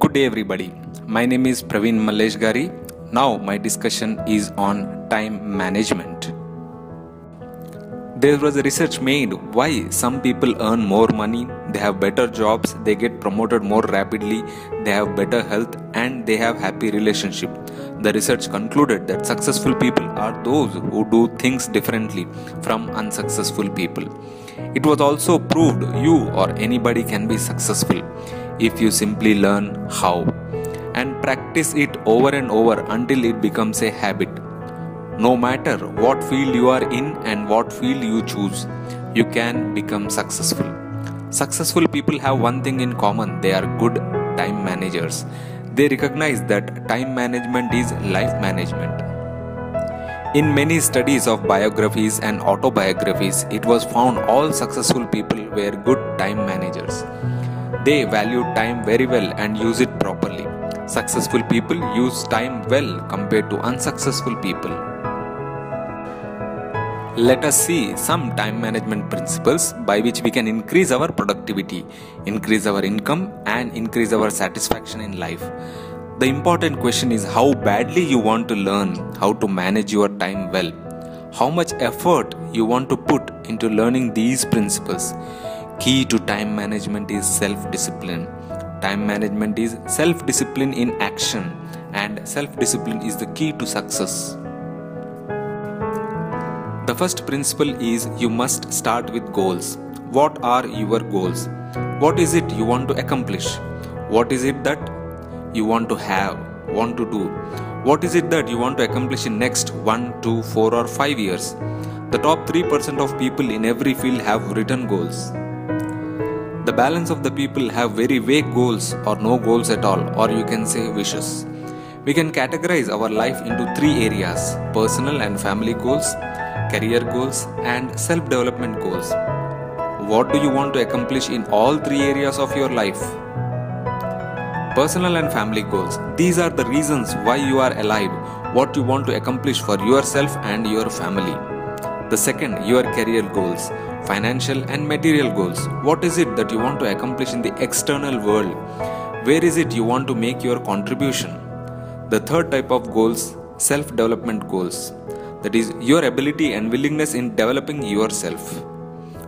Good day everybody. My name is Praveen Mallesh Gari. Now my discussion is on time management. There was a research made why some people earn more money, they have better jobs, they get promoted more rapidly, they have better health and they have happy relationship. The research concluded that successful people are those who do things differently from unsuccessful people. It was also proved you or anybody can be successful if you simply learn how and practice it over and over until it becomes a habit. No matter what field you are in and what field you choose, you can become successful. Successful people have one thing in common: they are good time managers. They recognize that time management is life management. In many studies of biographies and autobiographies, it was found all successful people were good time managers. They valued time very well and use it properly. Successful people use time well compared to unsuccessful people. Let us see some time management principles by which we can increase our productivity, increase our income and increase our satisfaction in life. The important question is how badly you want to learn how to manage your time well. How much effort you want to put into learning these principles. Key to time management is self-discipline. Time management is self-discipline in action, and self-discipline is the key to success. The first principle is you must start with goals. What are your goals? What is it you want to accomplish? What is it that you want to have, want to do? What is it that you want to accomplish in next 1, 2, 4 or 5 years? The top 3% of people in every field have written goals. The balance of the people have very vague goals or no goals at all, or you can say wishes. We can categorize our life into 3 areas: personal and family goals, career goals and self-development goals. What do you want to accomplish in all 3 areas of your life? Personal and family goals. These are the reasons why you are alive, what you want to accomplish for yourself and your family. The second, your career goals. Financial and material goals. What is it that you want to accomplish in the external world? Where is it you want to make your contribution? The third type of goals, self-development goals. That is your ability and willingness in developing yourself.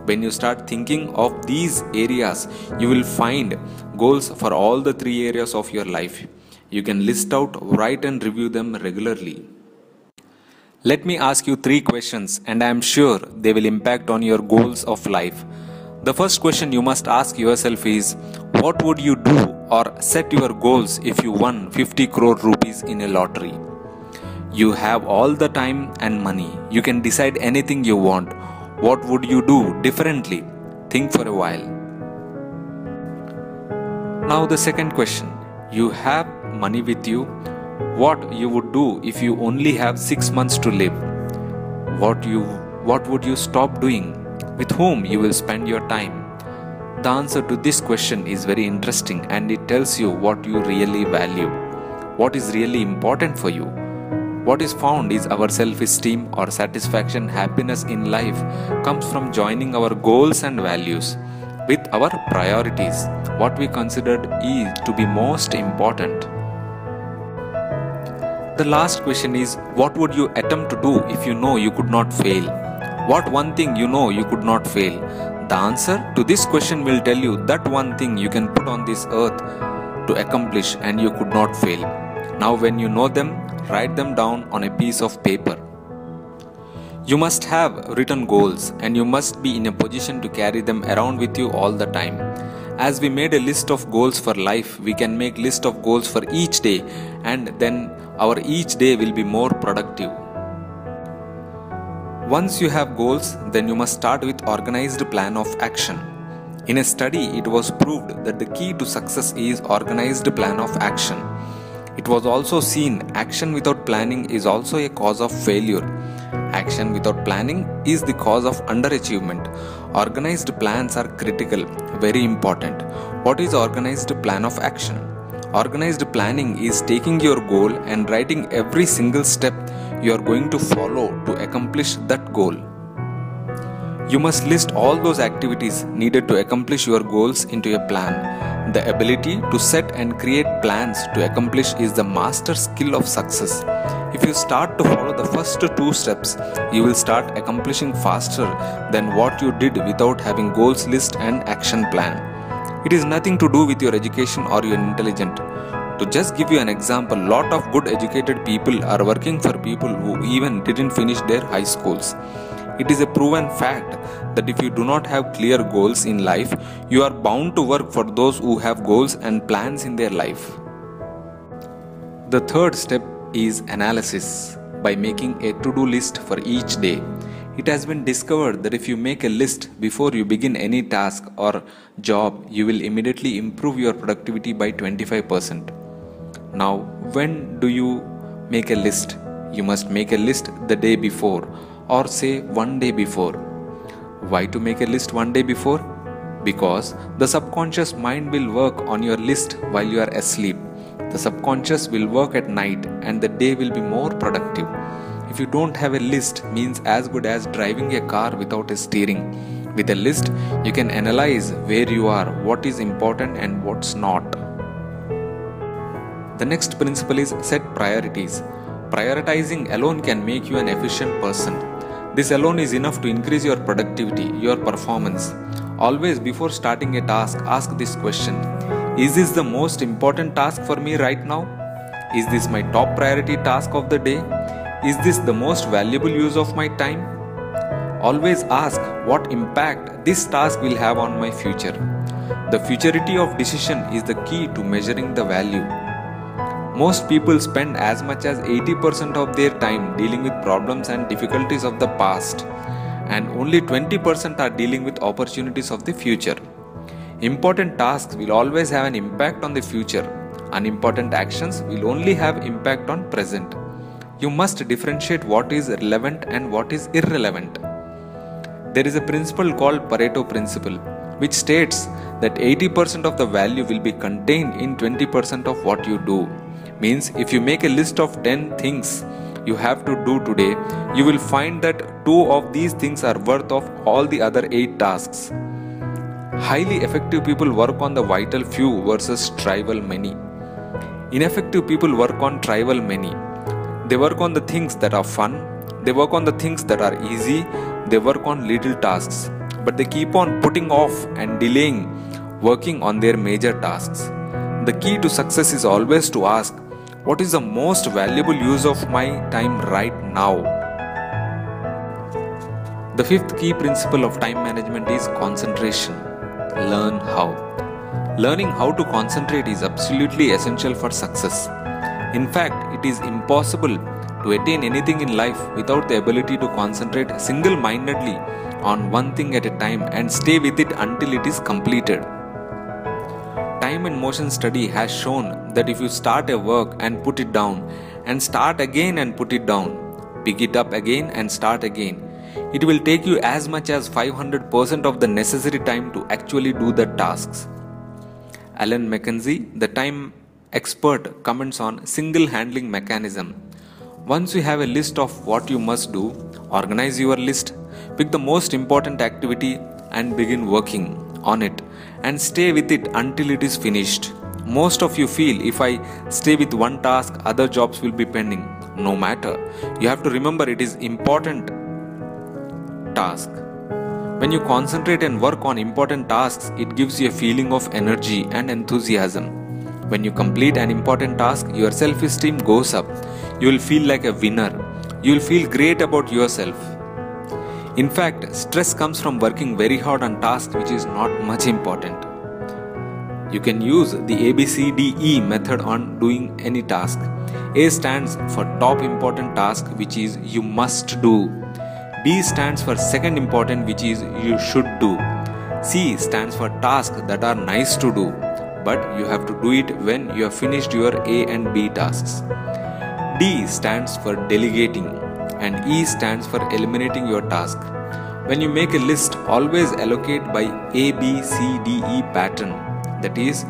When you start thinking of these areas, you will find goals for all the 3 areas of your life. You can list out, write and review them regularly. Let me ask you 3 questions and I am sure they will impact on your goals of life. The first question you must ask yourself is, what would you do or set your goals if you won 50 crore rupees in a lottery? You have all the time and money. You can decide anything you want. What would you do differently? Think for a while. Now the second question. You have money with you. What you would do if you only have 6 months to live? What would you stop doing? With whom you will spend your time? The answer to this question is very interesting and it tells you what you really value. What is really important for you? What is found is our self-esteem or satisfaction, happiness in life comes from joining our goals and values with our priorities, what we considered is to be most important. The last question is, what would you attempt to do if you know you could not fail? What one thing you know you could not fail? The answer to this question will tell you that one thing you can put on this earth to accomplish and you could not fail. Now when you know them, write them down on a piece of paper. You must have written goals and you must be in a position to carry them around with you all the time. As we made a list of goals for life, we can make list of goals for each day and then our each day will be more productive. Once you have goals, then you must start with organized plan of action. In a study, it was proved that the key to success is organized plan of action. It was also seen action without planning is also a cause of failure. Action without planning is the cause of underachievement. Organized plans are critical, very important. What is organized plan of action? Organized planning is taking your goal and writing every single step you are going to follow to accomplish that goal. You must list all those activities needed to accomplish your goals into a plan. The ability to set and create plans to accomplish is the master skill of success. If you start to follow the first two steps, you will start accomplishing faster than what you did without having goals list and action plan. It is nothing to do with your education or your intelligence. To just give you an example, lot of good educated people are working for people who even didn't finish their high schools. It is a proven fact that if you do not have clear goals in life, you are bound to work for those who have goals and plans in their life. The third step is analysis by making a to-do list for each day. It has been discovered that if you make a list before you begin any task or job, you will immediately improve your productivity by 25%. Now, when do you make a list? You must make a list the day before, or say one day before. Why to make a list one day before? Because the subconscious mind will work on your list while you are asleep. The subconscious will work at night and the day will be more productive. If you don't have a list, means as good as driving a car without a steering. With a list, you can analyze where you are, what is important and what's not. The next principle is set priorities. Prioritizing alone can make you an efficient person. This alone is enough to increase your productivity, your performance. Always before starting a task, ask this question: is this the most important task for me right now? Is this my top priority task of the day? Is this the most valuable use of my time? Always ask what impact this task will have on my future. The futurity of decision is the key to measuring the value. Most people spend as much as 80% of their time dealing with problems and difficulties of the past, and only 20% are dealing with opportunities of the future. Important tasks will always have an impact on the future. Unimportant actions will only have impact on present. You must differentiate what is relevant and what is irrelevant. There is a principle called Pareto principle, which states that 80% of the value will be contained in 20% of what you do. Means if you make a list of 10 things you have to do today, you will find that 2 of these things are worth of all the other 8 tasks. Highly effective people work on the vital few versus trivial many. Ineffective people work on trivial many. They work on the things that are fun, they work on the things that are easy, they work on little tasks, but they keep on putting off and delaying working on their major tasks. The key to success is always to ask, what is the most valuable use of my time right now? The fifth key principle of time management is concentration. Learn how. Learning how to concentrate is absolutely essential for success. In fact, it is impossible to attain anything in life without the ability to concentrate single-mindedly on one thing at a time and stay with it until it is completed. Time and motion study has shown that if you start a work and put it down, and start again and put it down, pick it up again and start again, it will take you as much as 500% of the necessary time to actually do the tasks. Alan McKenzie, the time expert, comments on single handling mechanism. Once you have a list of what you must do, organize your list, pick the most important activity and begin working on it and stay with it until it is finished. Most of you feel if I stay with one task, other jobs will be pending. No matter. You have to remember it is important task. When you concentrate and work on important tasks, it gives you a feeling of energy and enthusiasm. When you complete an important task, your self-esteem goes up. You will feel like a winner. You will feel great about yourself. In fact, stress comes from working very hard on tasks which is not much important. You can use the ABCDE method on doing any task. A stands for top important task, which is you must do. B stands for second important, which is you should do. C stands for tasks that are nice to do, but you have to do it when you have finished your A and B tasks. D stands for delegating, and E stands for eliminating your task. When you make a list, always allocate by A, B, C, D, E pattern. That is,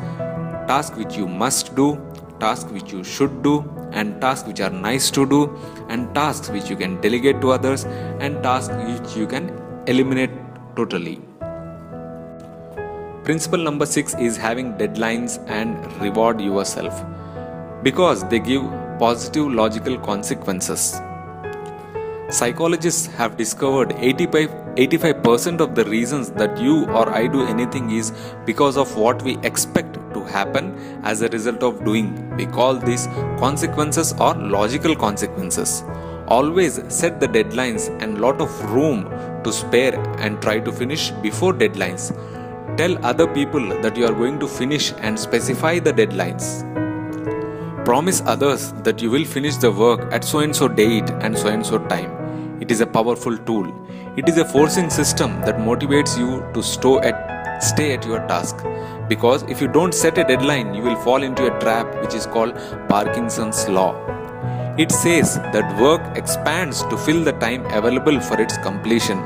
task which you must do, task which you should do, and tasks which are nice to do, and tasks which you can delegate to others, and tasks which you can eliminate totally. Principle number 6 is having deadlines and reward yourself because they give positive logical consequences. Psychologists have discovered 85% of the reasons that you or I do anything is because of what we expect to happen as a result of doing. We call these consequences or logical consequences. Always set the deadlines and lot of room to spare and try to finish before deadlines. Tell other people that you are going to finish and specify the deadlines. Promise others that you will finish the work at so and so date and so time. It is a powerful tool. It is a forcing system that motivates you to stay at your task. Because if you don't set a deadline, you will fall into a trap which is called Parkinson's law. It says that work expands to fill the time available for its completion.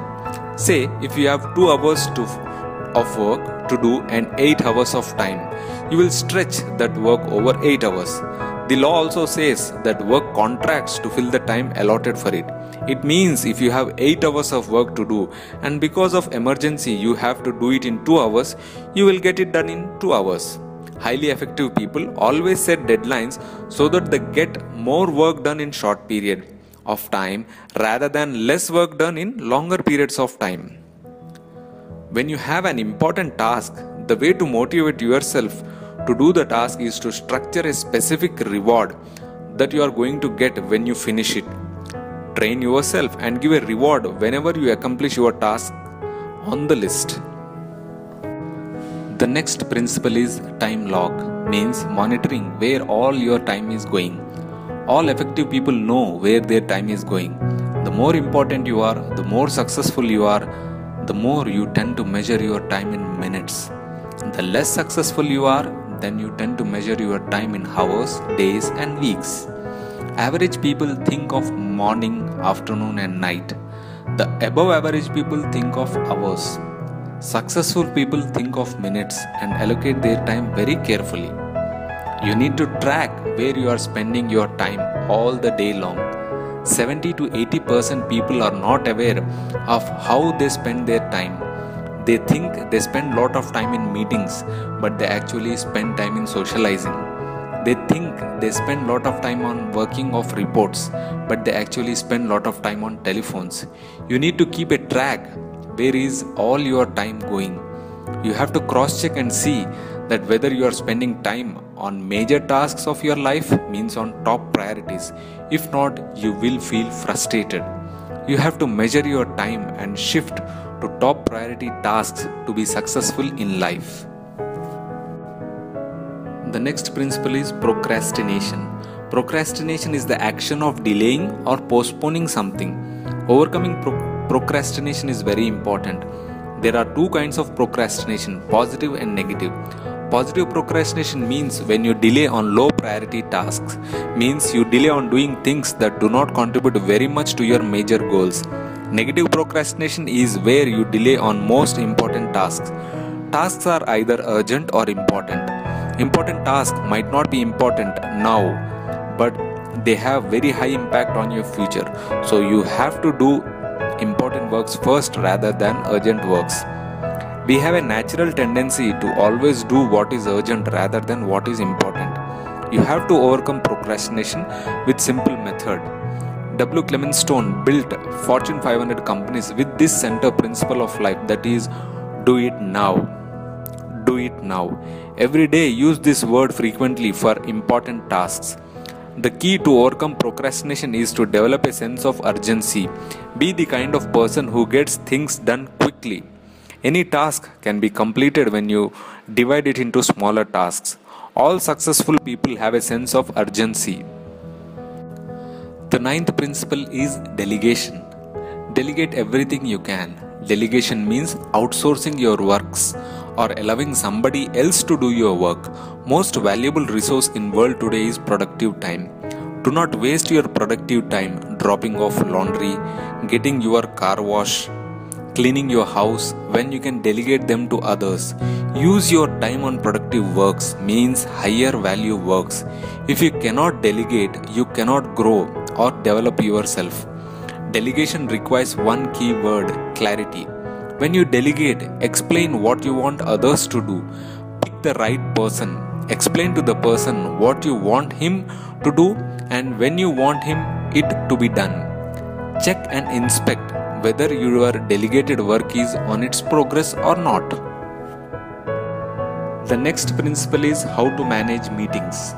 Say if you have 2 hours of work to do and 8 hours of time, you will stretch that work over 8 hours. The law also says that work contracts to fill the time allotted for it. It means if you have 8 hours of work to do and because of emergency you have to do it in 2 hours, you will get it done in 2 hours. Highly effective people always set deadlines so that they get more work done in short period of time rather than less work done in longer periods of time. When you have an important task, the way to motivate yourself to do the task is to structure a specific reward that you are going to get when you finish it. Train yourself and give a reward whenever you accomplish your task on the list. The next principle is time log, means monitoring where all your time is going. All effective people know where their time is going. The more important you are, the more successful you are, the more you tend to measure your time in minutes. The less successful you are, then you tend to measure your time in hours, days and weeks. Average people think of morning, afternoon and night. The above average people think of hours. Successful people think of minutes and allocate their time very carefully. You need to track where you are spending your time all the day long. 70 to 80% people are not aware of how they spend their time. They think they spend lot of time in meetings, but they actually spend time in socializing. They think they spend lot of time on working off reports, but they actually spend lot of time on telephones. You need to keep a track. Where is all your time going? You have to cross-check and see that whether you are spending time on major tasks of your life, means on top priorities. If not, you will feel frustrated. You have to measure your time and shift to top priority tasks to be successful in life. The next principle is procrastination. Procrastination is the action of delaying or postponing something. Overcoming procrastination is very important. There are 2 kinds of procrastination, positive and negative. Positive procrastination means when you delay on low priority tasks, means you delay on doing things that do not contribute very much to your major goals. Negative procrastination is where you delay on most important tasks. Tasks are either urgent or important. Important tasks might not be important now, but they have very high impact on your future. So you have to do important works first rather than urgent works. We have a natural tendency to always do what is urgent rather than what is important. You have to overcome procrastination with simple method. W. Clement Stone built Fortune 500 companies with this center principle of life, that is, do it now. Do it now. Every day use this word frequently for important tasks. The key to overcome procrastination is to develop a sense of urgency. Be the kind of person who gets things done quickly. Any task can be completed when you divide it into smaller tasks. All successful people have a sense of urgency. The 9th principle is delegation. Delegate everything you can. Delegation means outsourcing your works or allowing somebody else to do your work. Most valuable resource in world today is productive time. Do not waste your productive time dropping off laundry, getting your car washed, cleaning your house when you can delegate them to others. Use your time on productive works, means higher value works. If you cannot delegate, you cannot grow or develop yourself. Delegation requires one key word: clarity. When you delegate, explain what you want others to do. Pick the right person. Explain to the person what you want him to do and when you want it to be done. Check and inspect whether your delegated work is on its progress or not. The next principle is how to manage meetings.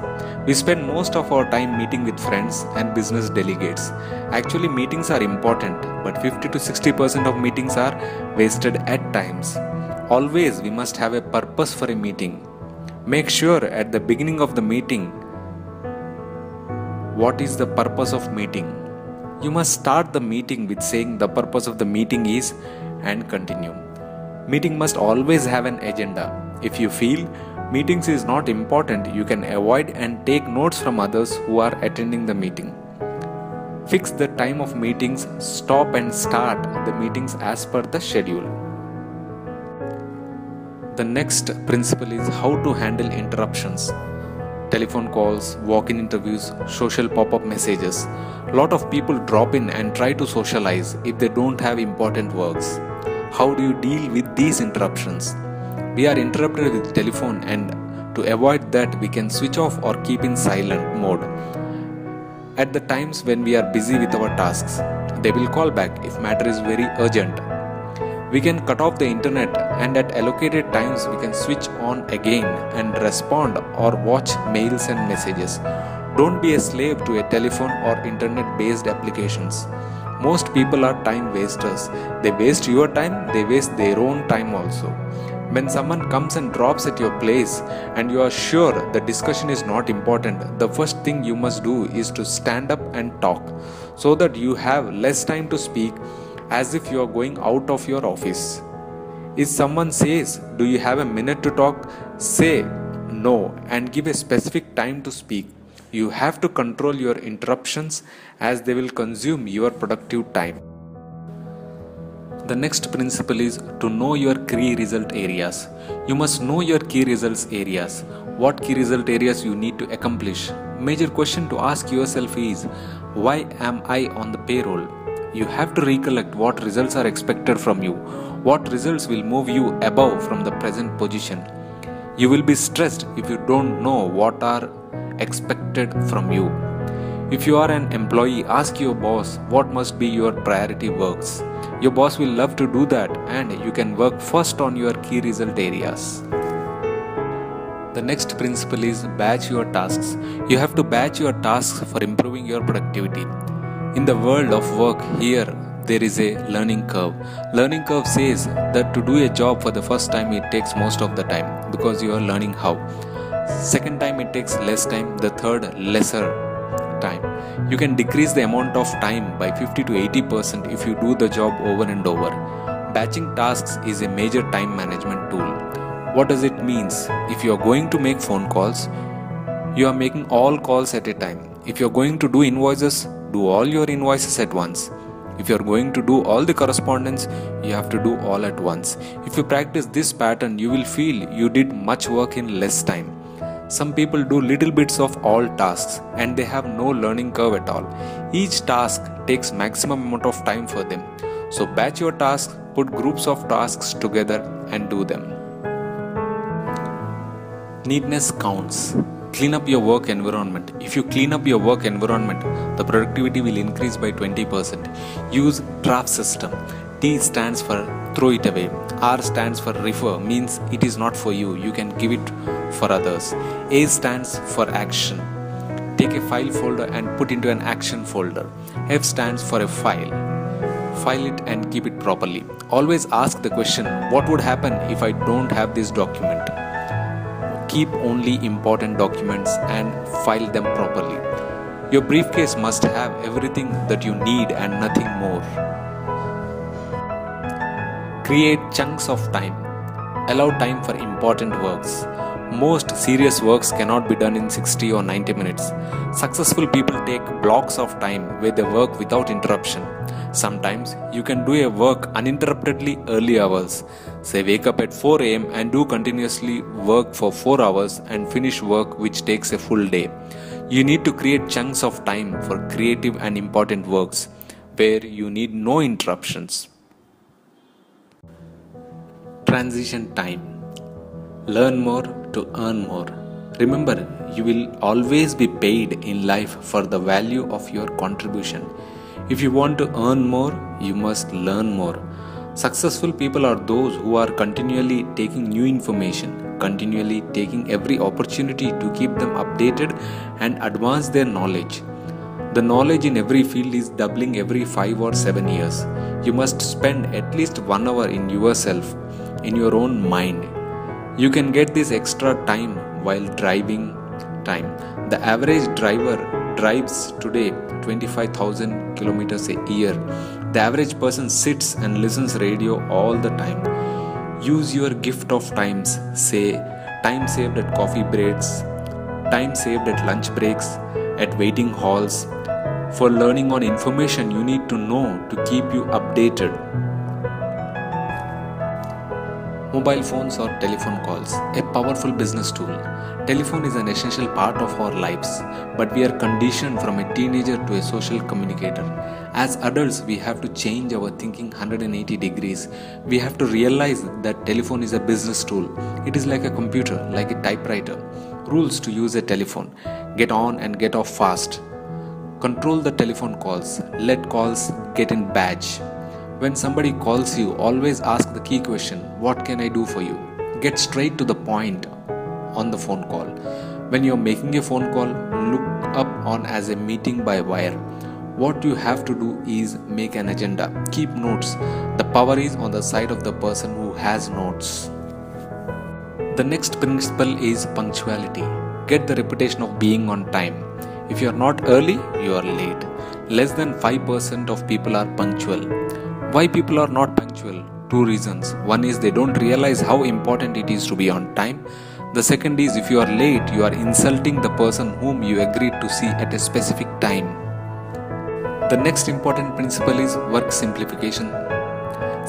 We spend most of our time meeting with friends and business delegates. Actually, meetings are important, but 50 to 60% of meetings are wasted at times. Always we must have a purpose for a meeting. Make sure at the beginning of the meeting what is the purpose of meeting. You must start the meeting with saying the purpose of the meeting is and continue. Meeting must always have an agenda. If you feel meetings is not important, you can avoid and take notes from others who are attending the meeting. Fix the time of meetings, stop and start the meetings as per the schedule. The next principle is how to handle interruptions. Telephone calls, walk-in interviews, social pop-up messages. Lot of people drop in and try to socialize if they don't have important works. How do you deal with these interruptions? We are interrupted with telephone, and to avoid that we can switch off or keep in silent mode. At the times when we are busy with our tasks, they will call back if matter is very urgent. We can cut off the internet and at allocated times we can switch on again and respond or watch mails and messages. Don't be a slave to a telephone or internet based applications. Most people are time wasters. They waste your time, they waste their own time also. When someone comes and drops at your place and you are sure the discussion is not important, the first thing you must do is to stand up and talk so that you have less time to speak as if you are going out of your office. If someone says, "Do you have a minute to talk?" say no and give a specific time to speak. You have to control your interruptions as they will consume your productive time. The next principle is to know your key result areas. You must know your key results areas. What key result areas you need to accomplish. Major question to ask yourself is, why am I on the payroll? You have to recollect what results are expected from you. What results will move you above from the present position. You will be stressed if you don't know what are expected from you. If you are an employee, ask your boss what must be your priority works. Your boss will love to do that and you can work first on your key result areas. The next principle is batch your tasks. You have to batch your tasks for improving your productivity. In the world of work here, there is a learning curve. Learning curve says that to do a job for the first time it takes most of the time because you are learning how. Second time it takes less time, the third lesser time. You can decrease the amount of time by 50 to 80% if you do the job over and over. Batching tasks is a major time management tool. What does it mean? If you are going to make phone calls, you are making all calls at a time. If you are going to do invoices, do all your invoices at once. If you are going to do all the correspondence, you have to do all at once. If you practice this pattern, you will feel you did much work in less time. Some people do little bits of all tasks and they have no learning curve at all. Each task takes maximum amount of time for them. So batch your tasks, put groups of tasks together and do them. Neatness counts. Clean up your work environment. If you clean up your work environment, the productivity will increase by 20%. Use draft system. T stands for throw it away. R stands for refer, means it is not for you. You can give it for others. A stands for action. Take a file folder and put into an action folder. F stands for a file. File it and keep it properly. Always ask the question, what would happen if I don't have this document? Keep only important documents and file them properly. Your briefcase must have everything that you need and nothing more. Create chunks of time. Allow time for important works. Most serious works cannot be done in 60 or 90 minutes. Successful people take blocks of time where they work without interruption. Sometimes you can do a work uninterruptedly early hours. Say wake up at 4 am and do continuously work for 4 hours and finish work which takes a full day. You need to create chunks of time for creative and important works where you need no interruptions. Transition time. Learn more to earn more. Remember, you will always be paid in life for the value of your contribution. If you want to earn more, you must learn more. Successful people are those who are continually taking new information, continually taking every opportunity to keep them updated and advance their knowledge. The knowledge in every field is doubling every 5 or 7 years. You must spend at least 1 hour in yourself, in your own mind. You can get this extra time while driving time. The average driver drives today 25,000 kilometers a year. The average person sits and listens radio all the time. Use your gift of times, say time saved at coffee breaks, time saved at lunch breaks, at waiting halls, for learning on information you need to know to keep you updated. Mobile phones or telephone calls, a powerful business tool. Telephone is an essential part of our lives, but we are conditioned from a teenager to a social communicator. As adults, we have to change our thinking 180 degrees. We have to realize that telephone is a business tool. It is like a computer, like a typewriter. Rules to use a telephone. Get on and get off fast. Control the telephone calls. Let calls get in batch. When somebody calls you, always ask the key question, what can I do for you? Get straight to the point on the phone call. When you're making a phone call, look up on as a meeting by wire. What you have to do is make an agenda. Keep notes. The power is on the side of the person who has notes. The next principle is punctuality. Get the reputation of being on time. If you are not early, you are late. Less than 5% of people are punctual. Why people are not punctual? 2 reasons. One is they don't realize how important it is to be on time. The second is if you are late, you are insulting the person whom you agreed to see at a specific time. The next important principle is work simplification.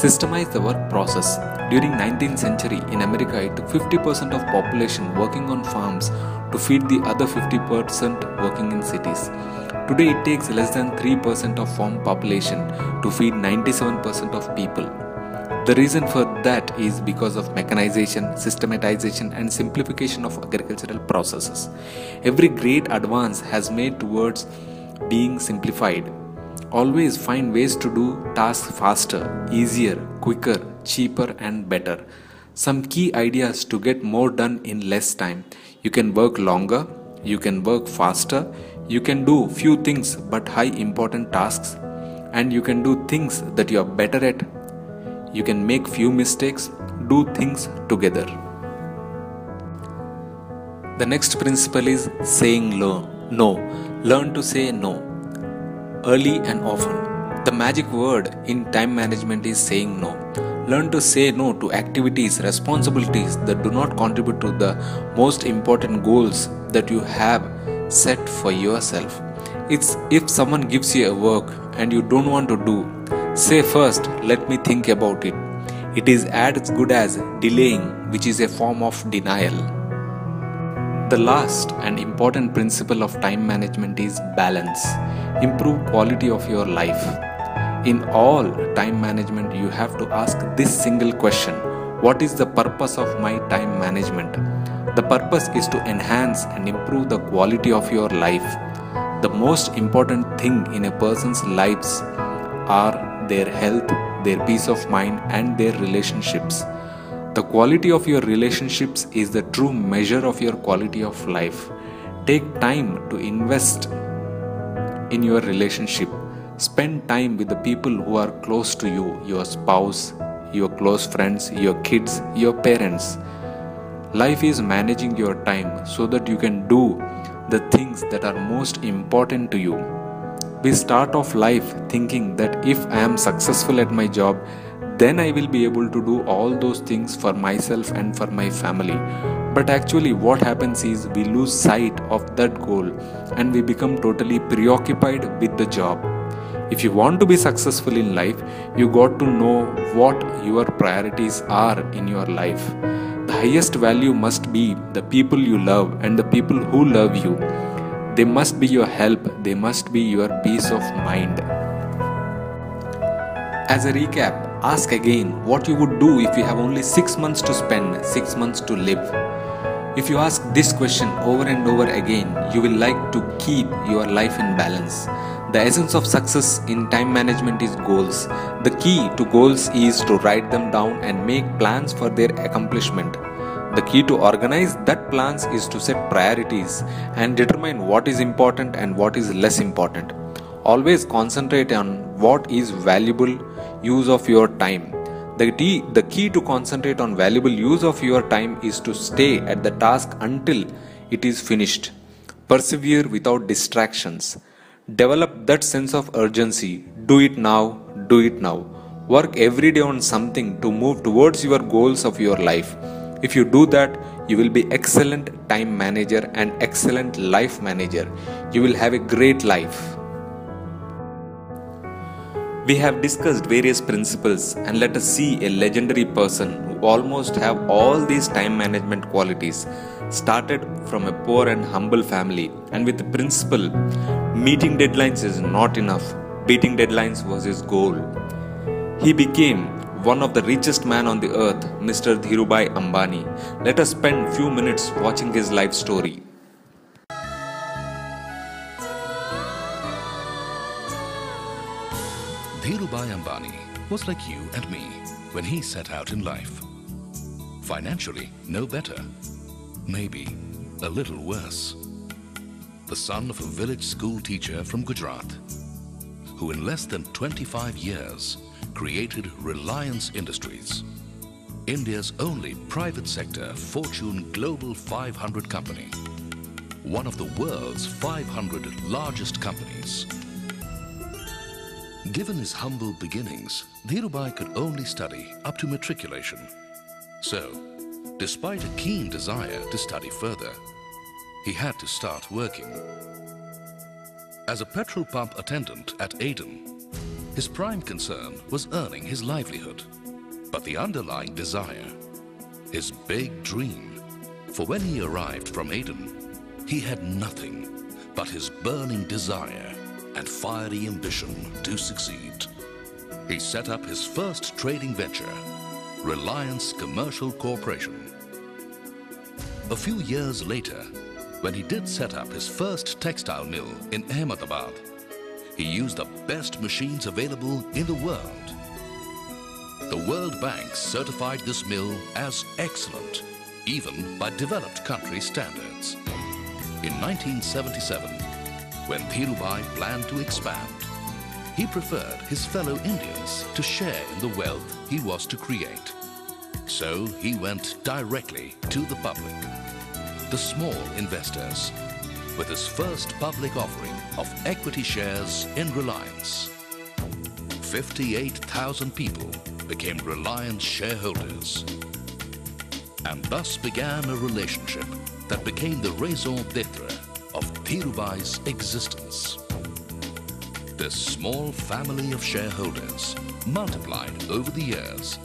Systemize the work process. During 19th century in America, it took 50% of population working on farms to feed the other 50% working in cities. Today it takes less than 3% of farm population to feed 97% of people. The reason for that is because of mechanization, systematization and simplification of agricultural processes. Every great advance has made towards being simplified. Always find ways to do tasks faster, easier, quicker, cheaper and better. Some key ideas to get more done in less time. You can work longer, you can work faster, you can do few things but high important tasks, and you can do things that you are better at. You can make few mistakes, do things together. The next principle is saying no. Learn to say no. Early and often. The magic word in time management is saying no. Learn to say no to activities, responsibilities that do not contribute to the most important goals that you have set for yourself. It's if someone gives you a work and you don't want to do, say first, let me think about it. It is as good as delaying, which is a form of denial. The last and important principle of time management is balance. Improve quality of your life. In all time management, you have to ask this single question: what is the purpose of my time management? The purpose is to enhance and improve the quality of your life. The most important thing in a person's lives are their health, their peace of mind and their relationships. The quality of your relationships is the true measure of your quality of life. Take time to invest in your relationship. Spend time with the people who are close to you, your spouse, your close friends, your kids, your parents. Life is managing your time so that you can do the things that are most important to you. We start off life thinking that if I am successful at my job, then I will be able to do all those things for myself and for my family. But actually what happens is we lose sight of that goal and we become totally preoccupied with the job. If you want to be successful in life, you got to know what your priorities are in your life. The highest value must be the people you love and the people who love you. They must be your help, they must be your peace of mind. As a recap, Ask again what you would do if you have only 6 months to spend, 6 months to live. If you ask this question over and over again, you will like to keep your life in balance. The essence of success in time management is goals. The key to goals is to write them down and make plans for their accomplishment. The key to organize that plans is to set priorities and determine what is important and what is less important. Always concentrate on what is valuable use of your time. The key to concentrate on valuable use of your time is to stay at the task until it is finished. Persevere without distractions. Develop that sense of urgency. Do it now, do it now. Work every day on something to move towards your goals of your life. If you do that, you will be excellent time manager and excellent life manager. You will have a great life. We have discussed various principles, and let us see a legendary person who almost have all these time management qualities. Started from a poor and humble family, and with the principle, meeting deadlines is not enough. Beating deadlines was his goal. He became one of the richest men on the earth, Mr. Dhirubhai Ambani. Let us spend few minutes watching his life story. Dhirubhai Ambani was like you and me when he set out in life. Financially, no better. Maybe a little worse. The son of a village school teacher from Gujarat, who in less than 25 years created Reliance Industries, India's only private sector Fortune Global 500 company, one of the world's 500 largest companies. Given his humble beginnings, Dhirubhai could only study up to matriculation. So, despite a keen desire to study further, he had to start working. As a petrol pump attendant at Aden, his prime concern was earning his livelihood. But the underlying desire, his big dream, for when he arrived from Aden, he had nothing but his burning desire and fiery ambition to succeed. He set up his first trading venture, Reliance Commercial Corporation. A few years later, when he did set up his first textile mill in Ahmedabad, he used the best machines available in the world. The World Bank certified this mill as excellent, even by developed country standards. In 1977, when Dhirubhai planned to expand, he preferred his fellow Indians to share in the wealth he was to create. So he went directly to the public, the small investors, with his first public offering of equity shares in Reliance. 58,000 people became Reliance shareholders. And thus began a relationship that became the raison d'etre of Dhirubhai's existence. This small family of shareholders multiplied over the years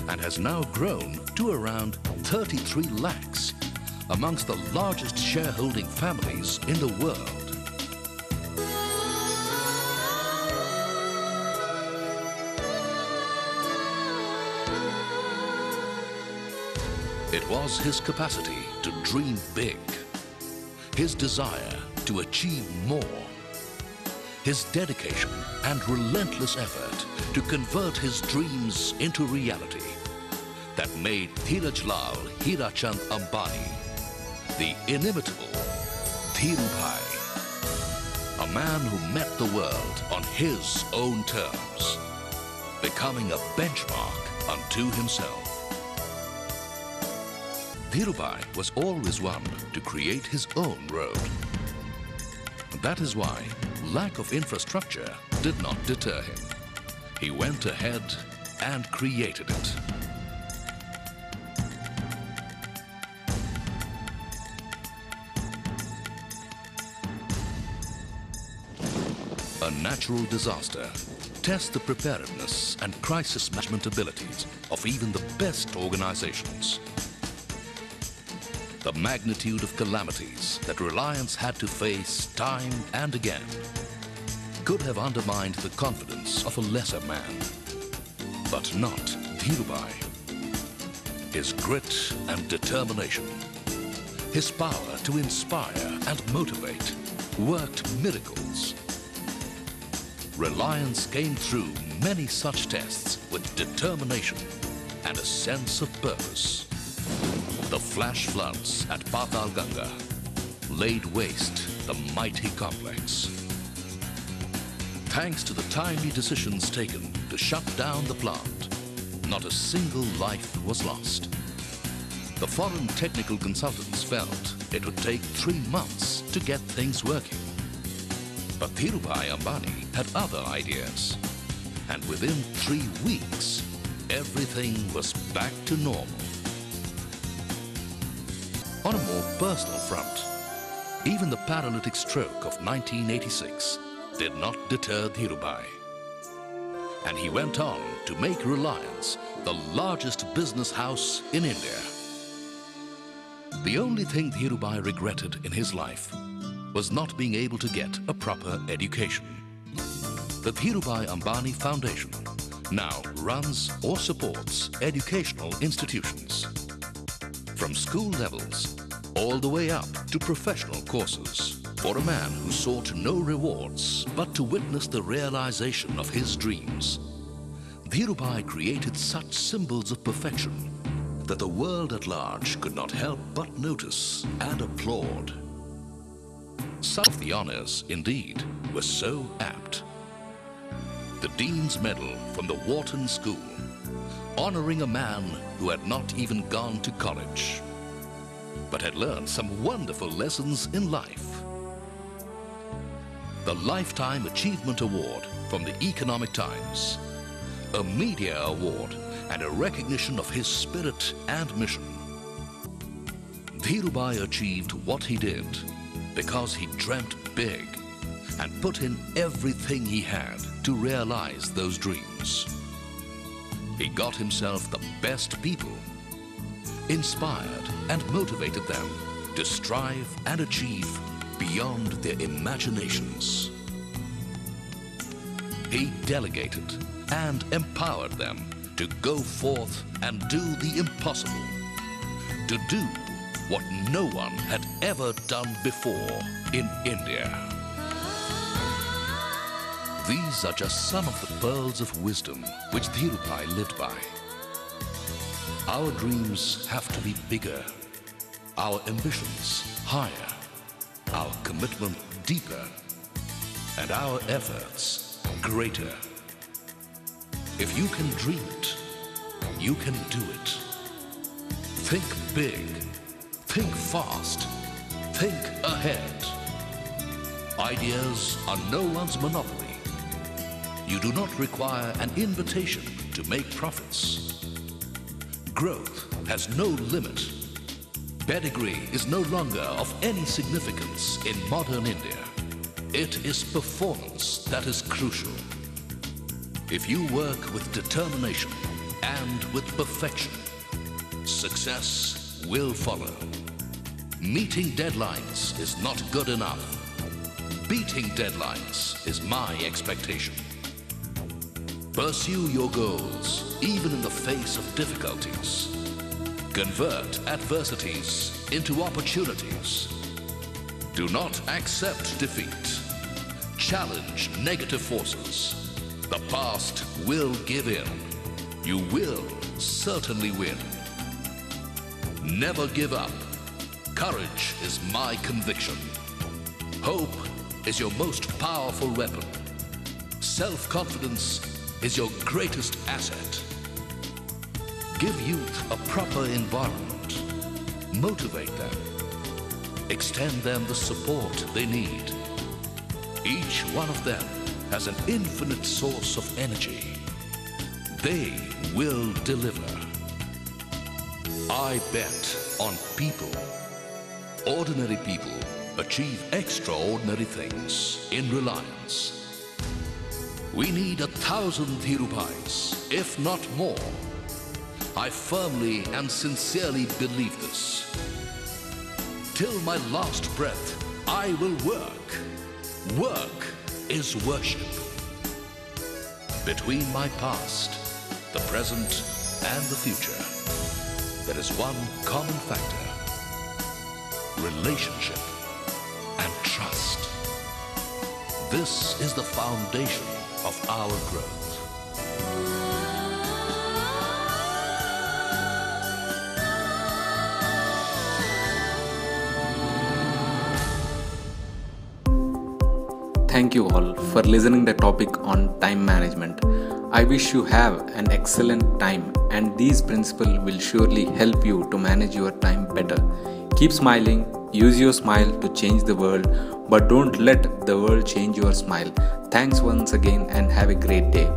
and has now grown to around 33 lakhs amongst the largest shareholding families in the world. It was his capacity to dream big, his desire to achieve more, his dedication and relentless effort to convert his dreams into reality that made Dheeraj Lal Hirachand Ambani the inimitable Dhirubhai, a man who met the world on his own terms, becoming a benchmark unto himself. Dhirubhai was always one to create his own road. That is why lack of infrastructure did not deter him. He went ahead and created it. A natural disaster tests the preparedness and crisis management abilities of even the best organizations. The magnitude of calamities that Reliance had to face time and again could have undermined the confidence of a lesser man. but not Dhirubhai. His grit and determination, his power to inspire and motivate, worked miracles. Reliance came through many such tests with determination and a sense of purpose. The flash floods at Patal Ganga laid waste the mighty complex. Thanks to the timely decisions taken to shut down the plant, not a single life was lost. The foreign technical consultants felt it would take 3 months to get things working. But Dhirubhai Ambani had other ideas, and within 3 weeks, everything was back to normal. On a more personal front, even the paralytic stroke of 1986 did not deter Dhirubhai. And he went on to make Reliance the largest business house in India. The only thing Dhirubhai regretted in his life was not being able to get a proper education. The Dhirubhai Ambani Foundation now runs or supports educational institutions. From school levels all the way up to professional courses for a man who sought no rewards but to witness the realization of his dreams. Dhirubhai created such symbols of perfection that the world at large could not help but notice and applaud. Some of the honors, indeed, were so apt. The Dean's Medal from the Wharton School, honoring a man who had not even gone to college, but had learned some wonderful lessons in life. The Lifetime Achievement Award from the Economic Times, a media award and a recognition of his spirit and mission. Dhirubhai achieved what he did because he dreamt big and put in everything he had to realize those dreams. He got himself the best people, inspired and motivated them to strive and achieve beyond their imaginations. He delegated and empowered them to go forth and do the impossible, to do what no one had ever done before in India. These are just some of the pearls of wisdom which Dhirubhai lived by. Our dreams have to be bigger, our ambitions higher, our commitment deeper, and our efforts greater. If you can dream it, you can do it. Think big, think fast, think ahead. Ideas are no one's monopoly. You do not require an invitation to make profits. Growth has no limit. Pedigree is no longer of any significance in modern India. It is performance that is crucial. If you work with determination and with perfection, success will follow. Meeting deadlines is not good enough. Beating deadlines is my expectation. Pursue your goals, even in the face of difficulties. Convert adversities into opportunities. Do not accept defeat. Challenge negative forces. The past will give in. You will certainly win. Never give up. Courage is my conviction. Hope is your most powerful weapon. Self-confidence is your greatest asset. Give youth a proper environment. Motivate them. Extend them the support they need. Each one of them has an infinite source of energy. They will deliver. I bet on people. Ordinary people achieve extraordinary things in Reliance. We need 1,000 Dhirubhais, if not more. I firmly and sincerely believe this. Till my last breath, I will work. Work is worship. Between my past the present and the future, there is one common factor: relationship and trust. This is the foundation of our growth. Thank you all for listening the topic on time management. I wish you have an excellent time, and these principles will surely help you to manage your time better. Keep smiling, use your smile to change the world, but don't let the world change your smile. Thanks once again and have a great day.